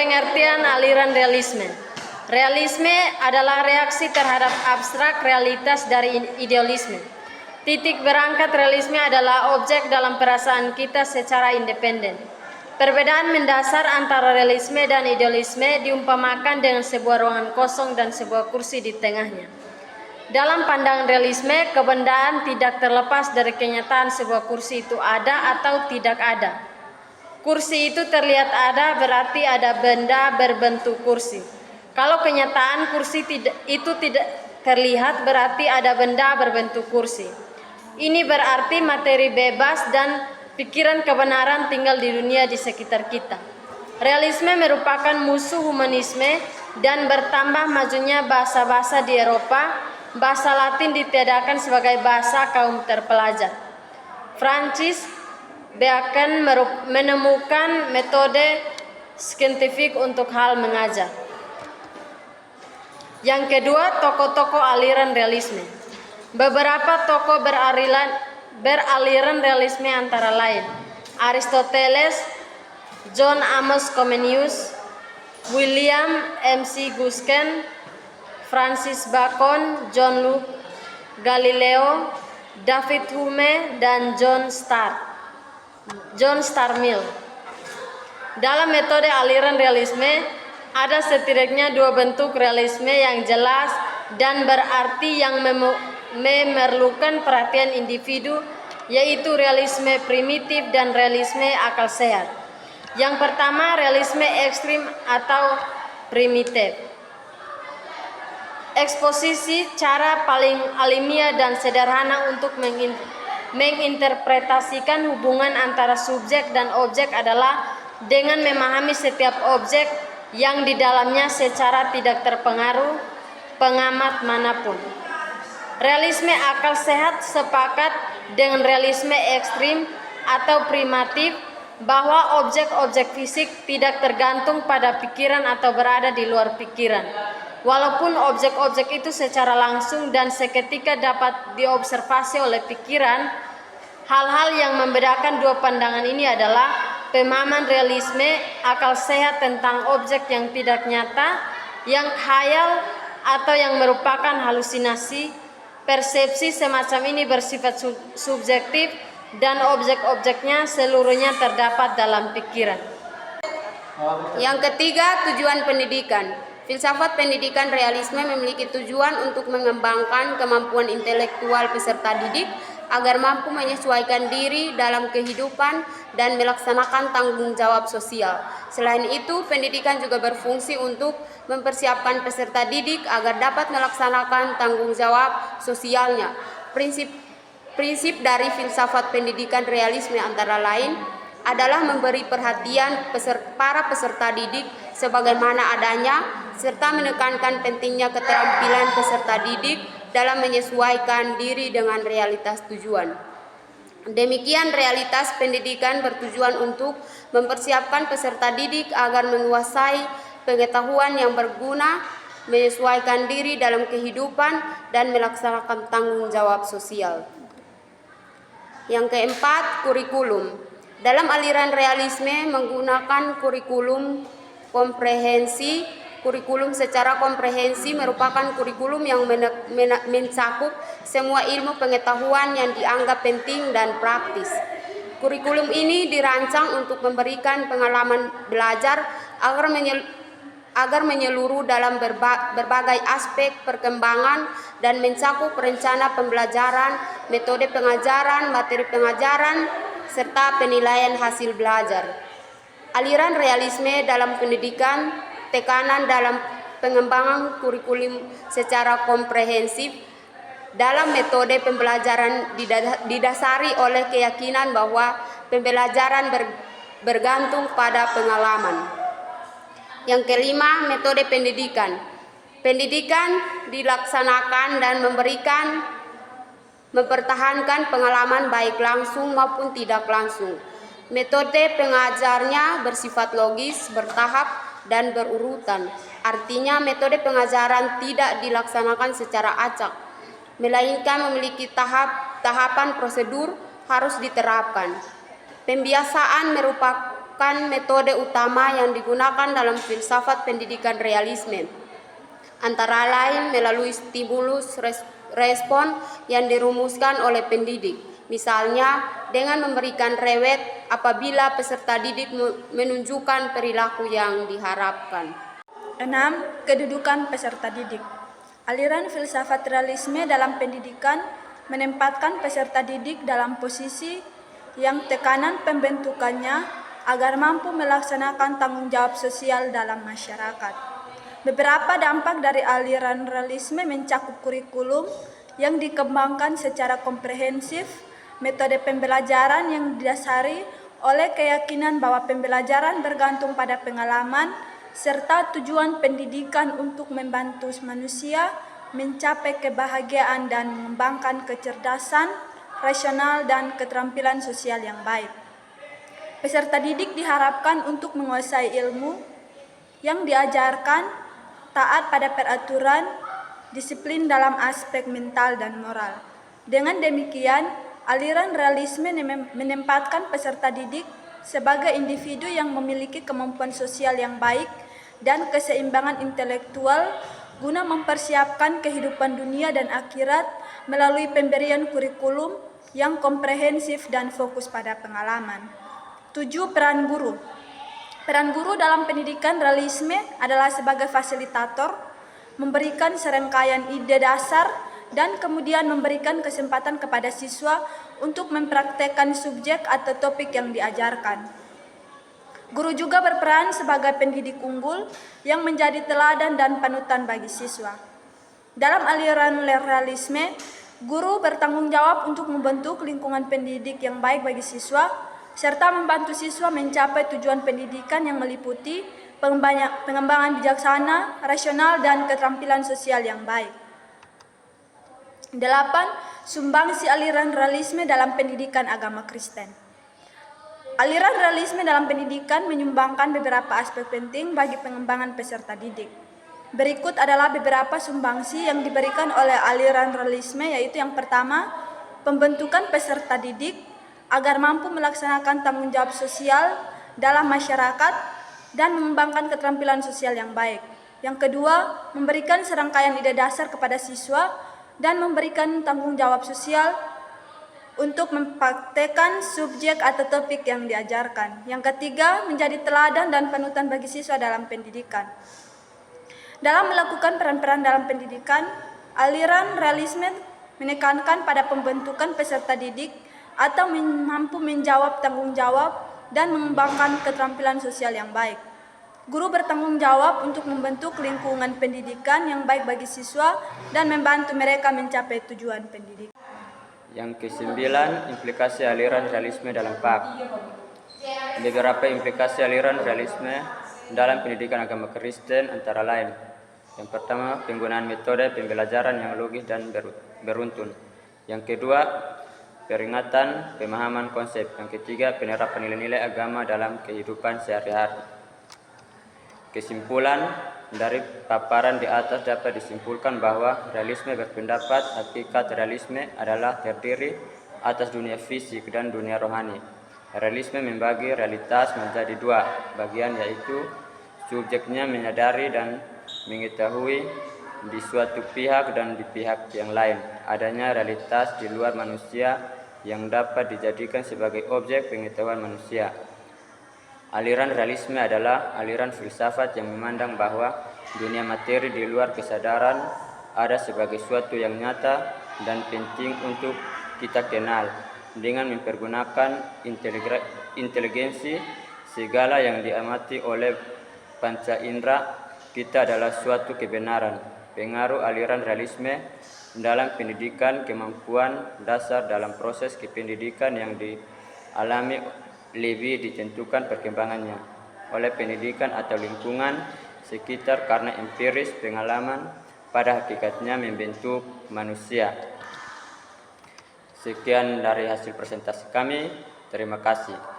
Pengertian aliran realisme. Realisme adalah reaksi terhadap abstrak realitas dari idealisme. Titik berangkat realisme adalah objek dalam perasaan kita secara independen. Perbedaan mendasar antara realisme dan idealisme diumpamakan dengan sebuah ruangan kosong dan sebuah kursi di tengahnya. Dalam pandangan realisme, kebendaan tidak terlepas dari kenyataan sebuah kursi itu ada atau tidak ada. Kursi itu terlihat ada berarti ada benda berbentuk kursi. Kalau kenyataan kursi itu tidak terlihat berarti ada benda berbentuk kursi. Ini berarti materi bebas dan pikiran kebenaran tinggal di dunia di sekitar kita. Realisme merupakan musuh humanisme dan bertambah majunya bahasa-bahasa di Eropa, bahasa Latin ditiadakan sebagai bahasa kaum terpelajar. Francis Bacon menemukan metode saintifik untuk hal mengajar. Yang kedua, tokoh-tokoh aliran realisme. Beberapa tokoh beraliran realisme antara lain Aristoteles, John Amos Comenius, William McCluskey, Francis Bacon, John Locke, Galileo, David Hume, dan John Stuart Mill. Dalam metode aliran realisme, ada setidaknya dua bentuk realisme yang jelas dan berarti yang memerlukan perhatian individu, yaitu realisme primitif dan realisme akal sehat. Yang pertama, realisme ekstrim atau primitif. Eksposisi cara paling alamiah dan sederhana untuk menginterpretasikan hubungan antara subjek dan objek adalah dengan memahami setiap objek yang di dalamnya secara tidak terpengaruh pengamat manapun. Realisme akal sehat sepakat dengan realisme ekstrim atau primitif bahwa objek-objek fisik tidak tergantung pada pikiran atau berada di luar pikiran. Walaupun objek-objek itu secara langsung dan seketika dapat diobservasi oleh pikiran, hal-hal yang membedakan dua pandangan ini adalah pemahaman realisme akal sehat tentang objek yang tidak nyata, yang khayal atau yang merupakan halusinasi. Persepsi semacam ini bersifat subjektif dan objek-objeknya seluruhnya terdapat dalam pikiran. Yang ketiga, tujuan pendidikan. Filsafat pendidikan realisme memiliki tujuan untuk mengembangkan kemampuan intelektual peserta didik agar mampu menyesuaikan diri dalam kehidupan dan melaksanakan tanggung jawab sosial. Selain itu, pendidikan juga berfungsi untuk mempersiapkan peserta didik agar dapat melaksanakan tanggung jawab sosialnya. Prinsip dari filsafat pendidikan realisme antara lain adalah memberi perhatian para peserta didik sebagaimana adanya, serta menekankan pentingnya keterampilan peserta didik dalam menyesuaikan diri dengan realitas tujuan. Demikian, realitas pendidikan bertujuan untuk mempersiapkan peserta didik agar menguasai pengetahuan yang berguna, menyesuaikan diri dalam kehidupan, dan melaksanakan tanggung jawab sosial. Yang keempat, kurikulum. Dalam aliran realisme menggunakan kurikulum komprehensi. Kurikulum secara komprehensi merupakan kurikulum yang mencakup semua ilmu pengetahuan yang dianggap penting dan praktis. Kurikulum ini dirancang untuk memberikan pengalaman belajar agar menyeluruh dalam berbagai aspek perkembangan dan mencakup rencana pembelajaran, metode pengajaran, materi pengajaran, serta penilaian hasil belajar. Aliran realisme dalam pendidikan, tekanan dalam pengembangan kurikulum secara komprehensif dalam metode pembelajaran didasari oleh keyakinan bahwa pembelajaran bergantung pada pengalaman. Yang kelima, metode pendidikan. Pendidikan dilaksanakan dan mempertahankan pengalaman baik langsung maupun tidak langsung. Metode pengajarnya bersifat logis, bertahap, dan berurutan. Artinya metode pengajaran tidak dilaksanakan secara acak, melainkan memiliki tahapan prosedur harus diterapkan. Pembiasaan merupakan metode utama yang digunakan dalam filsafat pendidikan realisme, antara lain melalui stimulus respon yang dirumuskan oleh pendidik. Misalnya, dengan memberikan reward apabila peserta didik menunjukkan perilaku yang diharapkan. 6. Kedudukan peserta didik. Aliran filsafat realisme dalam pendidikan menempatkan peserta didik dalam posisi yang tekanan pembentukannya agar mampu melaksanakan tanggung jawab sosial dalam masyarakat. Beberapa dampak dari aliran realisme mencakup kurikulum yang dikembangkan secara komprehensif, metode pembelajaran yang didasari oleh keyakinan bahwa pembelajaran bergantung pada pengalaman, serta tujuan pendidikan untuk membantu manusia mencapai kebahagiaan dan mengembangkan kecerdasan, rasional, dan keterampilan sosial yang baik. Peserta didik diharapkan untuk menguasai ilmu yang diajarkan, taat pada peraturan, disiplin dalam aspek mental dan moral. Dengan demikian, aliran realisme menempatkan peserta didik sebagai individu yang memiliki kemampuan sosial yang baik dan keseimbangan intelektual guna mempersiapkan kehidupan dunia dan akhirat melalui pemberian kurikulum yang komprehensif dan fokus pada pengalaman. 7. Peran guru. Peran guru dalam pendidikan realisme adalah sebagai fasilitator, memberikan serangkaian ide dasar, dan kemudian memberikan kesempatan kepada siswa untuk mempraktekkan subjek atau topik yang diajarkan. Guru juga berperan sebagai pendidik unggul yang menjadi teladan dan panutan bagi siswa. Dalam aliran realisme, guru bertanggung jawab untuk membentuk lingkungan pendidik yang baik bagi siswa, serta membantu siswa mencapai tujuan pendidikan yang meliputi pengembangan bijaksana, rasional, dan keterampilan sosial yang baik. 8. Sumbangsi aliran realisme dalam pendidikan agama Kristen. Aliran realisme dalam pendidikan menyumbangkan beberapa aspek penting bagi pengembangan peserta didik. Berikut adalah beberapa sumbangsi yang diberikan oleh aliran realisme, yaitu yang pertama, pembentukan peserta didik agar mampu melaksanakan tanggung jawab sosial dalam masyarakat dan mengembangkan keterampilan sosial yang baik. Yang kedua, memberikan serangkaian ide dasar kepada siswa dan memberikan tanggung jawab sosial untuk mempraktekkan subjek atau topik yang diajarkan. Yang ketiga, menjadi teladan dan panutan bagi siswa dalam pendidikan. Dalam melakukan peran-peran dalam pendidikan, aliran realisme menekankan pada pembentukan peserta didik atau mampu menjawab tanggung jawab dan mengembangkan keterampilan sosial yang baik. Guru bertanggung jawab untuk membentuk lingkungan pendidikan yang baik bagi siswa dan membantu mereka mencapai tujuan pendidikan. Yang kesembilan, implikasi aliran realisme dalam PAK. Beberapa implikasi aliran realisme dalam pendidikan agama Kristen antara lain. Yang pertama, penggunaan metode pembelajaran yang logis dan beruntun. Yang kedua, peringatan pemahaman konsep. Yang ketiga, penerapan nilai-nilai agama dalam kehidupan sehari-hari. Kesimpulan dari paparan di atas dapat disimpulkan bahwa realisme berpendapat hakikat realisme adalah terdiri atas dunia fisik dan dunia rohani. Realisme membagi realitas menjadi dua bagian, yaitu subjeknya menyadari dan mengetahui di suatu pihak dan di pihak yang lain adanya realitas di luar manusia yang dapat dijadikan sebagai objek pengetahuan manusia. Aliran realisme adalah aliran filsafat yang memandang bahwa dunia materi di luar kesadaran ada sebagai suatu yang nyata dan penting untuk kita kenal. Dengan mempergunakan inteligensi, segala yang diamati oleh panca indera kita adalah suatu kebenaran. Pengaruh aliran realisme dalam pendidikan, kemampuan dasar dalam proses kependidikan yang dialami lebih ditentukan perkembangannya oleh pendidikan atau lingkungan sekitar karena empiris pengalaman pada hakikatnya membentuk manusia. Sekian dari hasil presentasi kami. Terima kasih.